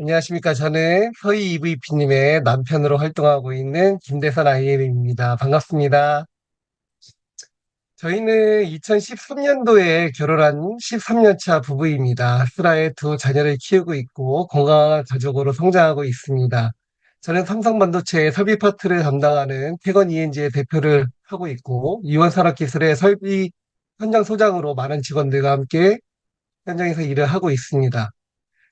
안녕하십니까. 저는 서희 EVP님의 남편으로 활동하고 있는 김대선 IM입니다. 반갑습니다. 저희는 2013년도에 결혼한 13년 차 부부입니다. 슬하에 두 자녀를 키우고 있고 건강한 가족으로 성장하고 있습니다. 저는 삼성반도체 설비 파트를 담당하는 태건 ENG의 대표를 하고 있고 이원산업기술의 설비 현장 소장으로 많은 직원들과 함께 현장에서 일을 하고 있습니다.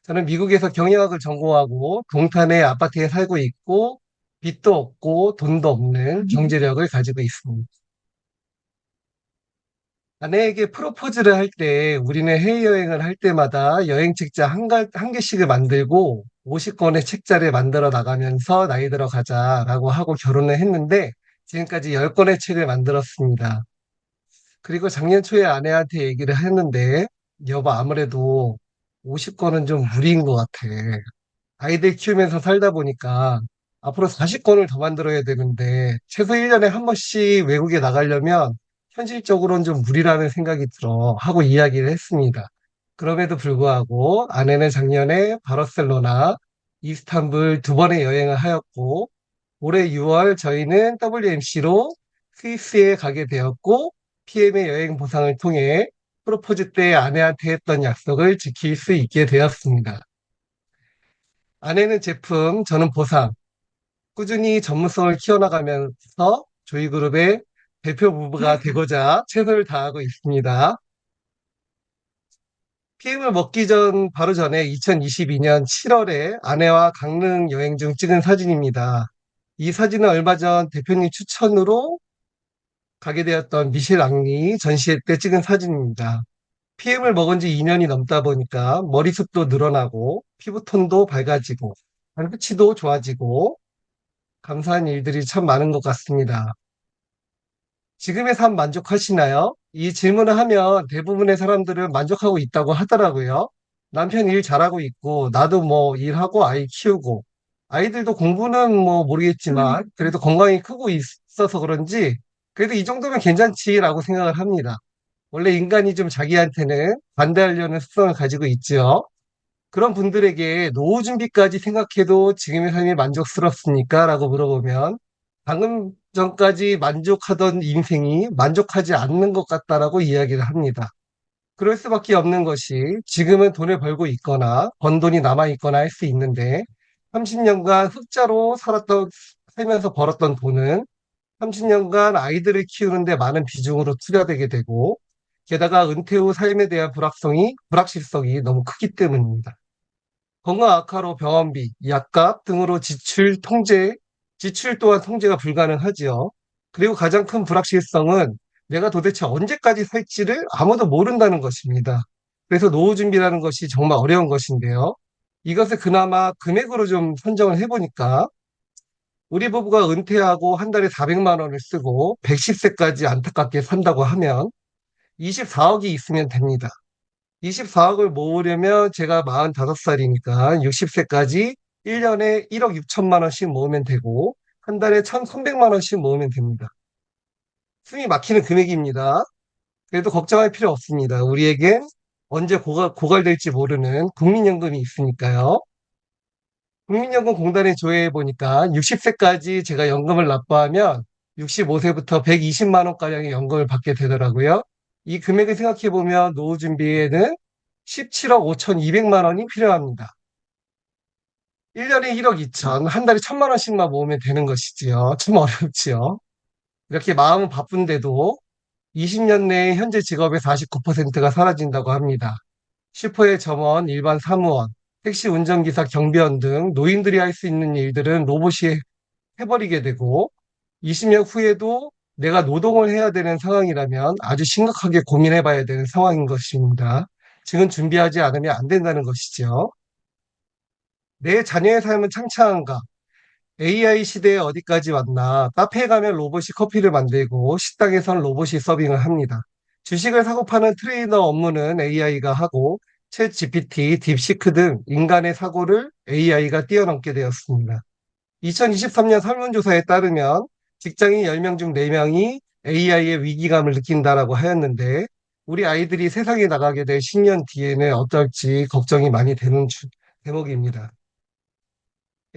저는 미국에서 경영학을 전공하고 동탄의 아파트에 살고 있고 빚도 없고 돈도 없는 경제력을 가지고 있습니다. 아내에게 프로포즈를 할 때 우리는 해외여행을 할 때마다 여행 책자 한 개씩을 만들고 50권의 책자를 만들어 나가면서 나이 들어 가자라고 하고 결혼을 했는데 지금까지 10권의 책을 만들었습니다. 그리고 작년 초에 아내한테 얘기를 했는데 여보 아무래도 50권은 좀 무리인 것 같아. 아이들 키우면서 살다 보니까 앞으로 40권을 더 만들어야 되는데 최소 1년에 한 번씩 외국에 나가려면 현실적으로는 좀 무리라는 생각이 들어 하고 이야기를 했습니다. 그럼에도 불구하고 아내는 작년에 바르셀로나, 이스탄불 두 번의 여행을 하였고 올해 6월 저희는 WMC로 스위스에 가게 되었고 PM의 여행 보상을 통해 프로포즈 때 아내한테 했던 약속을 지킬 수 있게 되었습니다. 아내는 제품, 저는 보상. 꾸준히 전문성을 키워나가면서 조이그룹의 대표 부부가 되고자 최선을 다하고 있습니다. PM을 먹기 바로 전에 2022년 7월에 아내와 강릉 여행 중 찍은 사진입니다. 이 사진은 얼마 전 대표님 추천으로 가게 되었던 미셸 앙리 전시회 때 찍은 사진입니다. PM을 먹은 지 2년이 넘다 보니까 머리숱도 늘어나고 피부톤도 밝아지고 발끝이도 좋아지고 감사한 일들이 참 많은 것 같습니다. 지금의 삶 만족하시나요? 이 질문을 하면 대부분의 사람들은 만족하고 있다고 하더라고요. 남편 일 잘하고 있고, 나도 뭐 일하고 아이 키우고, 아이들도 공부는 뭐 모르겠지만, 그래도 건강이 크고 있어서 그런지, 그래도 이 정도면 괜찮지라고 생각을 합니다. 원래 인간이 좀 자기한테는 반대하려는 습성을 가지고 있죠. 그런 분들에게 노후 준비까지 생각해도 지금의 삶이 만족스럽습니까? 라고 물어보면 방금 전까지 만족하던 인생이 만족하지 않는 것 같다라고 이야기를 합니다. 그럴 수밖에 없는 것이 지금은 돈을 벌고 있거나 번 돈이 남아 있거나 할 수 있는데 30년간 흑자로 살면서 벌었던 돈은 30년간 아이들을 키우는데 많은 비중으로 투자되게 되고 게다가 은퇴 후 삶에 대한 불확실성이 너무 크기 때문입니다. 건강 악화로 병원비, 약값 등으로 지출 또한 통제가 불가능하지요. 그리고 가장 큰 불확실성은 내가 도대체 언제까지 살지를 아무도 모른다는 것입니다. 그래서 노후 준비라는 것이 정말 어려운 것인데요. 이것을 그나마 금액으로 좀 선정을 해보니까 우리 부부가 은퇴하고 한 달에 400만 원을 쓰고 110세까지 안타깝게 산다고 하면 24억이 있으면 됩니다. 24억을 모으려면 제가 45살이니까 60세까지 1년에 1억 6천만 원씩 모으면 되고 한 달에 1,300만 원씩 모으면 됩니다. 숨이 막히는 금액입니다. 그래도 걱정할 필요 없습니다. 우리에겐 언제 고갈될지 모르는 국민연금이 있으니까요. 국민연금공단에 조회해 보니까 60세까지 제가 연금을 납부하면 65세부터 120만 원가량의 연금을 받게 되더라고요. 이 금액을 생각해 보면 노후 준비에는 17억 5,200만 원이 필요합니다. 1년에 1억 2천, 한 달에 1,000만 원씩만 모으면 되는 것이지요. 좀 어렵지요. 이렇게 마음은 바쁜데도 20년 내에 현재 직업의 49%가 사라진다고 합니다. 슈퍼의 점원, 일반 사무원, 택시 운전기사, 경비원 등 노인들이 할 수 있는 일들은 로봇이 해버리게 되고 20년 후에도 내가 노동을 해야 되는 상황이라면 아주 심각하게 고민해 봐야 되는 상황인 것입니다. 지금 준비하지 않으면 안 된다는 것이죠. 내 자녀의 삶은 창창한가? AI 시대에 어디까지 왔나? 카페에 가면 로봇이 커피를 만들고 식당에선 로봇이 서빙을 합니다. 주식을 사고 파는 트레이너 업무는 AI가 하고 챗 GPT, 딥시크 등 인간의 사고를 AI가 뛰어넘게 되었습니다. 2023년 설문조사에 따르면 직장인 10명 중 4명이 AI의 위기감을 느낀다라고 하였는데 우리 아이들이 세상에 나가게 될 10년 뒤에는 어떨지 걱정이 많이 되는 대목입니다.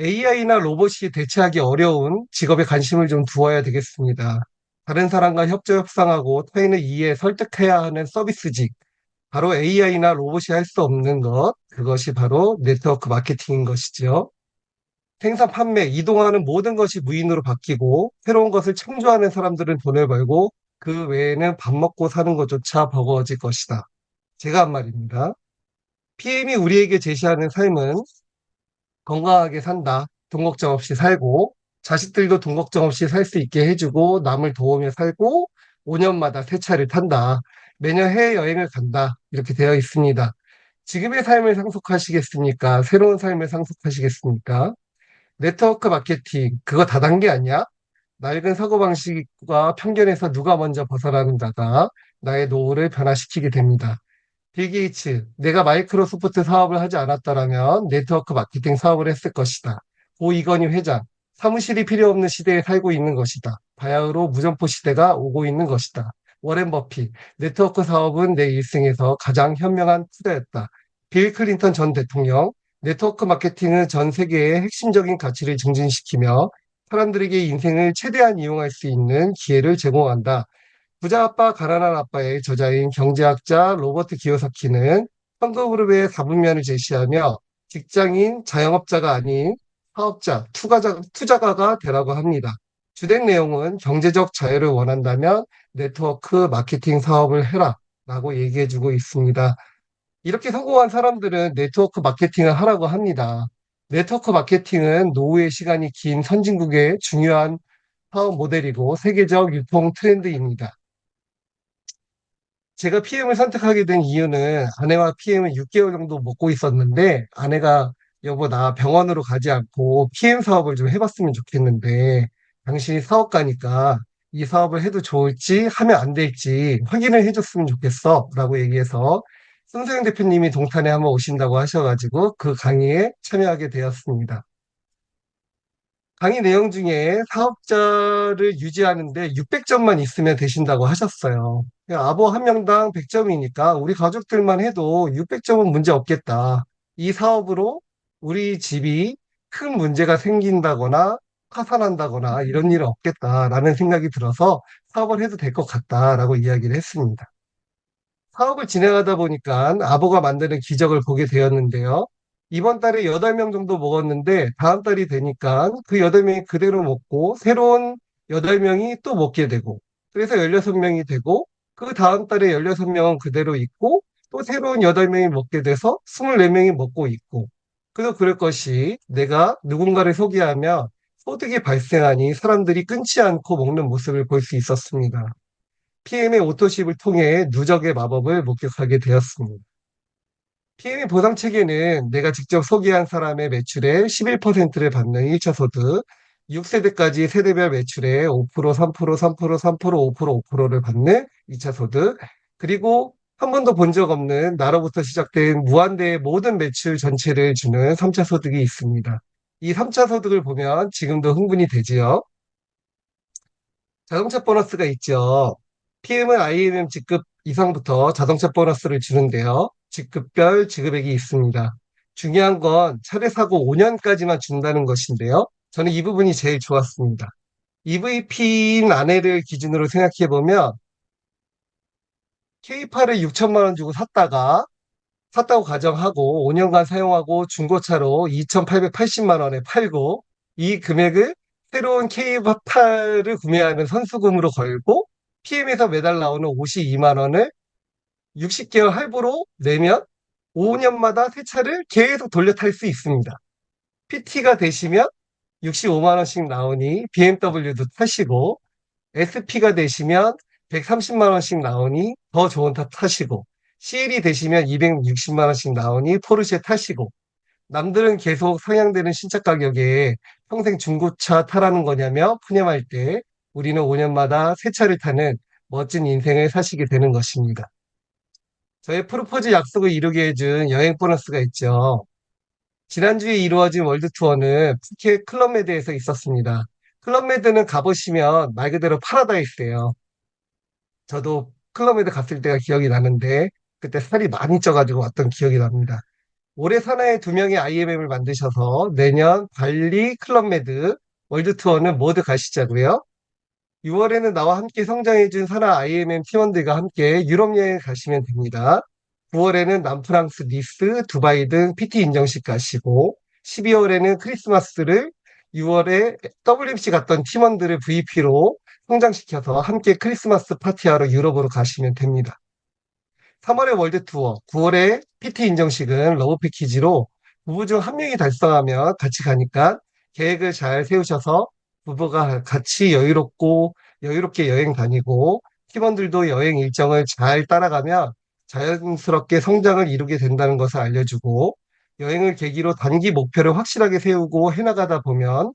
AI나 로봇이 대체하기 어려운 직업에 관심을 좀 두어야 되겠습니다. 다른 사람과 협조협상하고 타인을 이해해 설득해야 하는 서비스직, 바로 AI나 로봇이 할 수 없는 것, 그것이 바로 네트워크 마케팅인 것이지요. 생산, 판매, 이동하는 모든 것이 무인으로 바뀌고 새로운 것을 창조하는 사람들은 돈을 벌고 그 외에는 밥 먹고 사는 것조차 버거워질 것이다. 제가 한 말입니다. PM이 우리에게 제시하는 삶은 건강하게 산다. 돈 걱정 없이 살고 자식들도 돈 걱정 없이 살 수 있게 해주고 남을 도우며 살고 5년마다 새 차를 탄다. 매년 해외여행을 간다. 이렇게 되어 있습니다. 지금의 삶을 상속하시겠습니까? 새로운 삶을 상속하시겠습니까? 네트워크 마케팅, 그거 다단계 아니야? 낡은 사고방식과 편견에서 누가 먼저 벗어나는가가 나의 노후를 변화시키게 됩니다. 빌 게이츠, 내가 마이크로소프트 사업을 하지 않았더라면 네트워크 마케팅 사업을 했을 것이다. 고 이건희 회장, 사무실이 필요 없는 시대에 살고 있는 것이다. 바야흐로 무점포 시대가 오고 있는 것이다. 워렌 버핏, 네트워크 사업은 내 일생에서 가장 현명한 투자였다. 빌 클린턴 전 대통령, 네트워크 마케팅은 전 세계의 핵심적인 가치를 증진시키며 사람들에게 인생을 최대한 이용할 수 있는 기회를 제공한다. 부자 아빠, 가난한 아빠의 저자인 경제학자 로버트 기요사키는 현금그룹의 4분면을 제시하며 직장인, 자영업자가 아닌 사업자, 투자가가 되라고 합니다. 주된 내용은 경제적 자유를 원한다면 네트워크 마케팅 사업을 해라 라고 얘기해주고 있습니다. 이렇게 성공한 사람들은 네트워크 마케팅을 하라고 합니다. 네트워크 마케팅은 노후의 시간이 긴 선진국의 중요한 사업 모델이고 세계적 유통 트렌드입니다. 제가 PM을 선택하게 된 이유는 아내와 PM을 6개월 정도 먹고 있었는데 아내가 여보 나 병원으로 가지 않고 PM 사업을 좀 해봤으면 좋겠는데 당신이 사업가니까 이 사업을 해도 좋을지 하면 안 될지 확인을 해줬으면 좋겠어 라고 얘기해서 손소영 대표님이 동탄에 한번 오신다고 하셔가지고 그 강의에 참여하게 되었습니다. 강의 내용 중에 사업자를 유지하는데 600점만 있으면 되신다고 하셨어요. 아버 한 명당 100점이니까 우리 가족들만 해도 600점은 문제 없겠다. 이 사업으로 우리 집이 큰 문제가 생긴다거나 파산한다거나 이런 일은 없겠다라는 생각이 들어서 사업을 해도 될 것 같다라고 이야기를 했습니다. 사업을 진행하다 보니까 아보가 만드는 기적을 보게 되었는데요. 이번 달에 8명 정도 먹었는데 다음 달이 되니까 그 8명이 그대로 먹고 새로운 8명이 또 먹게 되고 그래서 16명이 되고 그 다음 달에 16명은 그대로 있고 또 새로운 8명이 먹게 돼서 24명이 먹고 있고 그래서 그럴 것이 내가 누군가를 소개하면 소득이 발생하니 사람들이 끊지 않고 먹는 모습을 볼 수 있었습니다. PM의 오토십을 통해 누적의 마법을 목격하게 되었습니다. PM의 보상 체계는 내가 직접 소개한 사람의 매출의 11%를 받는 1차 소득, 6세대까지 세대별 매출의 5%, 3%, 3%, 3%, 5%, 5%를 받는 2차 소득, 그리고 한 번도 본 적 없는 나로부터 시작된 무한대의 모든 매출 전체를 주는 3차 소득이 있습니다. 이 3차 소득을 보면 지금도 흥분이 되지요. 자동차 보너스가 있죠. PM은 IMM 직급 이상부터 자동차 보너스를 주는데요. 직급별 지급액이 있습니다. 중요한 건 차례 사고 5년까지만 준다는 것인데요. 저는 이 부분이 제일 좋았습니다. EVP인 아내를 기준으로 생각해 보면 K8을 6천만 원 주고 샀다고 가정하고 5년간 사용하고 중고차로 2,880만 원에 팔고 이 금액을 새로운 K8을 구매하는 선수금으로 걸고 PM에서 매달 나오는 52만 원을 60개월 할부로 내면 5년마다 새 차를 계속 돌려 탈 수 있습니다. PT가 되시면 65만 원씩 나오니 BMW도 타시고 SP가 되시면 130만 원씩 나오니 더 좋은 차 타시고 CL이 되시면 260만 원씩 나오니 포르쉐 타시고 남들은 계속 상향되는 신차 가격에 평생 중고차 타라는 거냐며 푸념할 때 우리는 5년마다 새 차를 타는 멋진 인생을 사시게 되는 것입니다. 저의 프로포즈 약속을 이루게 해준 여행 보너스가 있죠. 지난주에 이루어진 월드 투어는 푸켓 클럽메드에서 있었습니다. 클럽메드는 가보시면 말 그대로 파라다이스예요. 저도 클럽메드 갔을 때가 기억이 나는데 그때 살이 많이 쪄가지고 왔던 기억이 납니다. 올해 사나이 두 명의 IMM을 만드셔서 내년 발리, 클럽메드, 월드 투어는 모두 가시자고요. 6월에는 나와 함께 성장해준 사나 IMM 팀원들과 함께 유럽 여행 가시면 됩니다. 9월에는 남프랑스, 니스, 두바이 등 PT 인정식 가시고 12월에는 크리스마스를 6월에 WMC 갔던 팀원들을 VP로 성장시켜서 함께 크리스마스 파티하러 유럽으로 가시면 됩니다. 3월에 월드 투어, 9월에 PT 인정식은 러브 패키지로 부부 중 한 명이 달성하면 같이 가니까 계획을 잘 세우셔서 부부가 같이 여유롭게 여행 다니고 팀원들도 여행 일정을 잘 따라가면 자연스럽게 성장을 이루게 된다는 것을 알려주고 여행을 계기로 단기 목표를 확실하게 세우고 해나가다 보면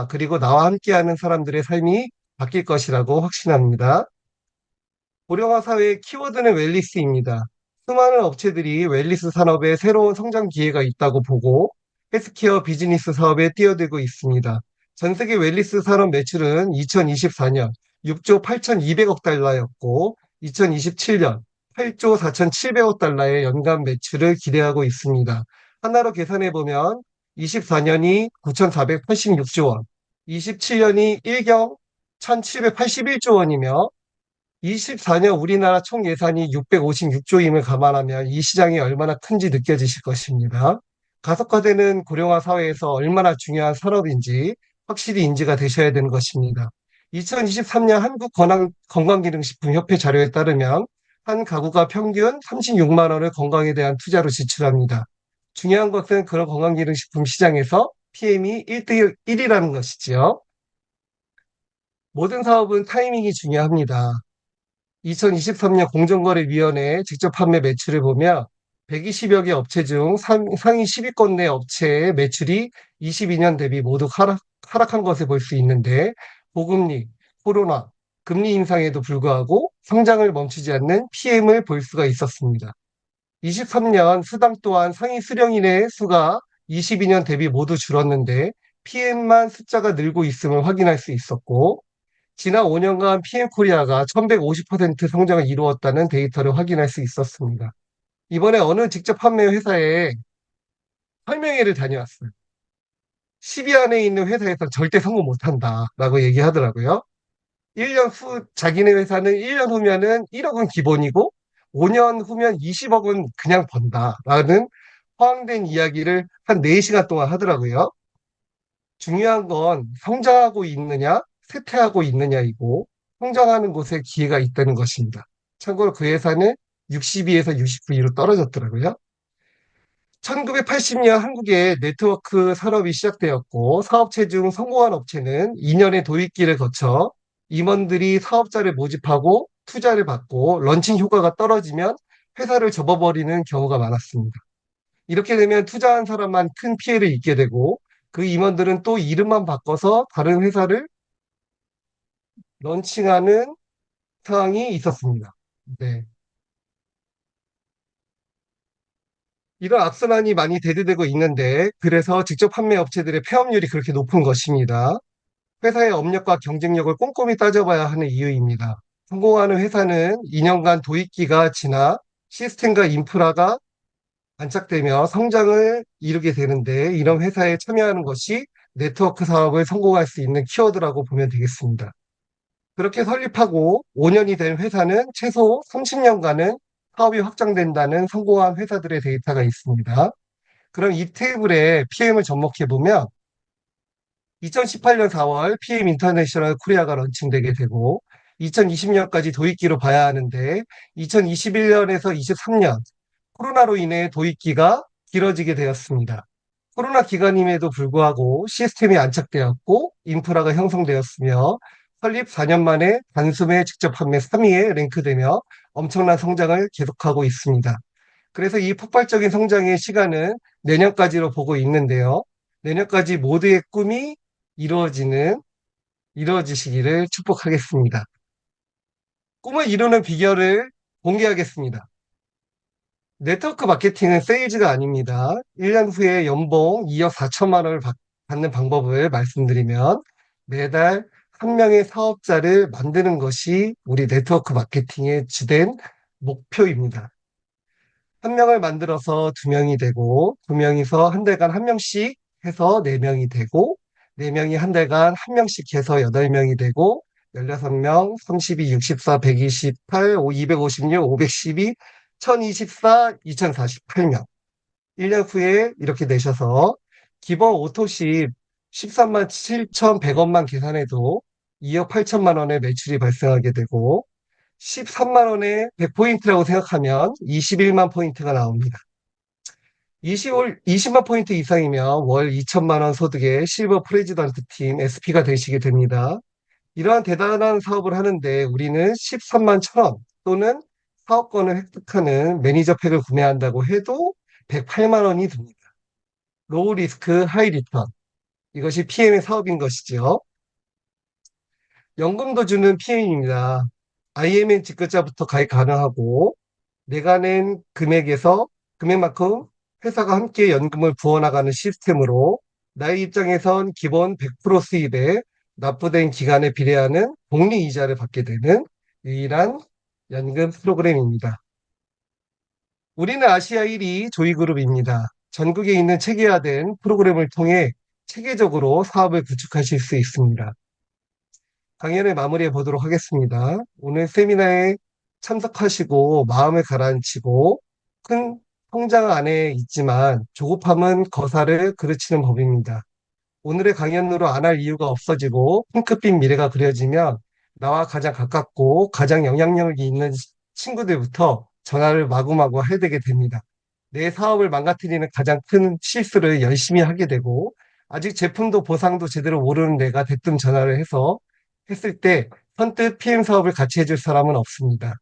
그리고 나와 함께하는 사람들의 삶이 바뀔 것이라고 확신합니다. 고령화 사회의 키워드는 웰리스입니다. 수많은 업체들이 웰리스 산업에 새로운 성장 기회가 있다고 보고 헬스케어 비즈니스 사업에 뛰어들고 있습니다. 전 세계 웰리스 산업 매출은 2024년 6조 8,200억 달러였고 2027년 8조 4,700억 달러의 연간 매출을 기대하고 있습니다. 하나로 계산해 보면 24년이 9,486조 원, 27년이 1경 1,781조 원이며 24년 우리나라 총 예산이 656조임을 감안하면 이 시장이 얼마나 큰지 느껴지실 것입니다. 가속화되는 고령화 사회에서 얼마나 중요한 산업인지 확실히 인지가 되셔야 되는 것입니다. 2023년 한국건강기능식품협회 자료에 따르면 한 가구가 평균 36만 원을 건강에 대한 투자로 지출합니다. 중요한 것은 그런 건강기능식품 시장에서 PM이 1대1이라는 것이지요. 모든 사업은 타이밍이 중요합니다. 2023년 공정거래위원회 직접 판매 매출을 보면 120여 개 업체 중 상위 10위권 내 업체의 매출이 22년 대비 모두 하락한 것을 볼 수 있는데 고금리, 코로나, 금리 인상에도 불구하고 성장을 멈추지 않는 PM을 볼 수가 있었습니다. 23년 수당 또한 상위 수령인의 수가 22년 대비 모두 줄었는데 PM만 숫자가 늘고 있음을 확인할 수 있었고 지난 5년간 PM코리아가 1150% 성장을 이루었다는 데이터를 확인할 수 있었습니다. 이번에 어느 직접 판매 회사에 설명회를 다녀왔어요. 10위 안에 있는 회사에서 절대 성공 못한다라고 얘기하더라고요. 자기네 회사는 1년 후면은 1억은 기본이고 5년 후면 20억은 그냥 번다라는 허황된 이야기를 한 4시간 동안 하더라고요. 중요한 건 성장하고 있느냐, 쇠퇴하고 있느냐이고, 성장하는 곳에 기회가 있다는 것입니다. 참고로 그 회사는 62에서 69위로 떨어졌더라고요. 1980년 한국에 네트워크 산업이 시작되었고, 사업체 중 성공한 업체는 2년의 도입기를 거쳐 임원들이 사업자를 모집하고 투자를 받고 런칭 효과가 떨어지면 회사를 접어버리는 경우가 많았습니다. 이렇게 되면 투자한 사람만 큰 피해를 입게 되고 그 임원들은 또 이름만 바꿔서 다른 회사를 런칭하는 상황이 있었습니다. 네. 이런 악순환이 많이 대두되고 있는데 그래서 직접 판매 업체들의 폐업률이 그렇게 높은 것입니다. 회사의 업력과 경쟁력을 꼼꼼히 따져봐야 하는 이유입니다. 성공하는 회사는 2년간 도입기가 지나 시스템과 인프라가 안착되며 성장을 이루게 되는데 이런 회사에 참여하는 것이 네트워크 사업을 성공할 수 있는 키워드라고 보면 되겠습니다. 그렇게 설립하고 5년이 된 회사는 최소 30년간은 사업이 확장된다는 성공한 회사들의 데이터가 있습니다. 그럼 이 테이블에 PM을 접목해 보면 2018년 4월 PM 인터내셔널 코리아가 런칭되게 되고 2020년까지 도입기로 봐야 하는데 2021년에서 23년 코로나로 인해 도입기가 길어지게 되었습니다. 코로나 기간임에도 불구하고 시스템이 안착되었고 인프라가 형성되었으며 설립 4년 만에 단숨에 직접 판매 3위에 랭크되며 엄청난 성장을 계속하고 있습니다. 그래서 이 폭발적인 성장의 시간은 내년까지로 보고 있는데요. 내년까지 모두의 꿈이 이루어지시기를 축복하겠습니다. 꿈을 이루는 비결을 공개하겠습니다. 네트워크 마케팅은 세일즈가 아닙니다. 1년 후에 연봉 2억 4천만 원을 받는 방법을 말씀드리면 매달 한 명의 사업자를 만드는 것이 우리 네트워크 마케팅의 주된 목표입니다. 한 명을 만들어서 두 명이 되고, 두 명이서 한 달간 한 명씩 해서 네 명이 되고, 네 명이 한 달간 한 명씩 해서 여덟 명이 되고, 16명, 32, 64, 128, 256, 512, 1024, 2048명. 1년 후에 이렇게 내셔서 기본 오토십 13만 7,100원만 계산해도 2억 8천만 원의 매출이 발생하게 되고 13만 원의 100포인트라고 생각하면 21만 포인트가 나옵니다. 20만 포인트 이상이면 월 2천만 원 소득의 실버 프레지던트 팀 SP가 되시게 됩니다. 이러한 대단한 사업을 하는데 우리는 13만 천 원 또는 사업권을 획득하는 매니저 팩을 구매한다고 해도 108만 원이 듭니다. 로우 리스크 하이 리턴. 이것이 PM의 사업인 것이지요. 연금도 주는 PM입니다. IMN 직급자부터 가입 가능하고 내가 낸 금액만큼 회사가 함께 연금을 부어나가는 시스템으로 나의 입장에선 기본 100% 수입에 납부된 기간에 비례하는 복리 이자를 받게 되는 유일한 연금 프로그램입니다. 우리는 아시아 1위 조이그룹입니다. 전국에 있는 체계화된 프로그램을 통해 체계적으로 사업을 구축하실 수 있습니다. 강연을 마무리해 보도록 하겠습니다. 오늘 세미나에 참석하시고 마음을 가라앉히고 큰 성장 안에 있지만 조급함은 거사를 그르치는 법입니다. 오늘의 강연으로 안 할 이유가 없어지고 핑크빛 미래가 그려지면 나와 가장 가깝고 가장 영향력이 있는 친구들부터 전화를 마구마구 해대게 됩니다. 내 사업을 망가뜨리는 가장 큰 실수를 열심히 하게 되고 아직 제품도 보상도 제대로 모르는 내가 대뜸 전화를 해서 했을 때 선뜻 PM 사업을 같이 해줄 사람은 없습니다.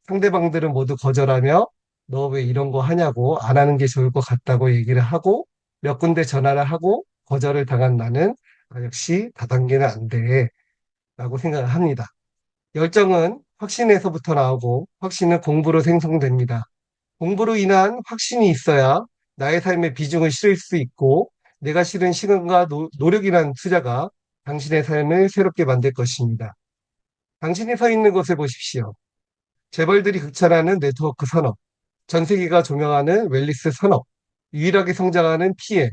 상대방들은 모두 거절하며 너 왜 이런 거 하냐고 안 하는 게 좋을 것 같다고 얘기를 하고 몇 군데 전화를 하고 거절을 당한 나는 역시 다단계는 안 돼. 라고 생각을 합니다. 열정은 확신에서부터 나오고 확신은 공부로 생성됩니다. 공부로 인한 확신이 있어야 나의 삶의 비중을 실을 수 있고 내가 실은 시간과 노력이라는 투자가 당신의 삶을 새롭게 만들 것입니다. 당신이 서 있는 곳을 보십시오. 재벌들이 극찬하는 네트워크 산업, 전 세계가 조명하는 웰리스 산업, 유일하게 성장하는 PM,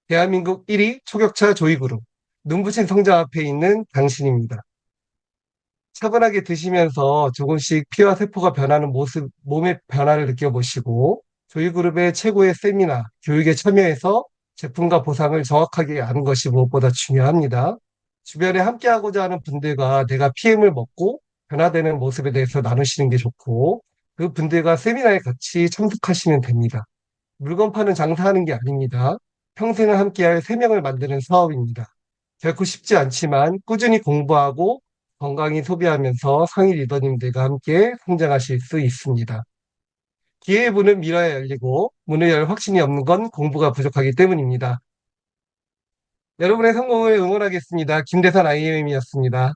대한민국 1위 초격차 조이그룹, 눈부신 성장 앞에 있는 당신입니다. 차분하게 드시면서 조금씩 피와 세포가 변하는 모습, 몸의 변화를 느껴보시고 조이그룹의 최고의 세미나, 교육에 참여해서 제품과 보상을 정확하게 아는 것이 무엇보다 중요합니다. 주변에 함께하고자 하는 분들과 내가 PM을 먹고 변화되는 모습에 대해서 나누시는 게 좋고 그 분들과 세미나에 같이 참석하시면 됩니다. 물건 파는 장사하는 게 아닙니다. 평생을 함께할 세 명을 만드는 사업입니다. 결코 쉽지 않지만 꾸준히 공부하고 건강히 소비하면서 상위 리더님들과 함께 성장하실 수 있습니다. 기회의 문은 밀어야 열리고 문을 열 확신이 없는 건 공부가 부족하기 때문입니다. 여러분의 성공을 응원하겠습니다. 김대선 IM이었습니다.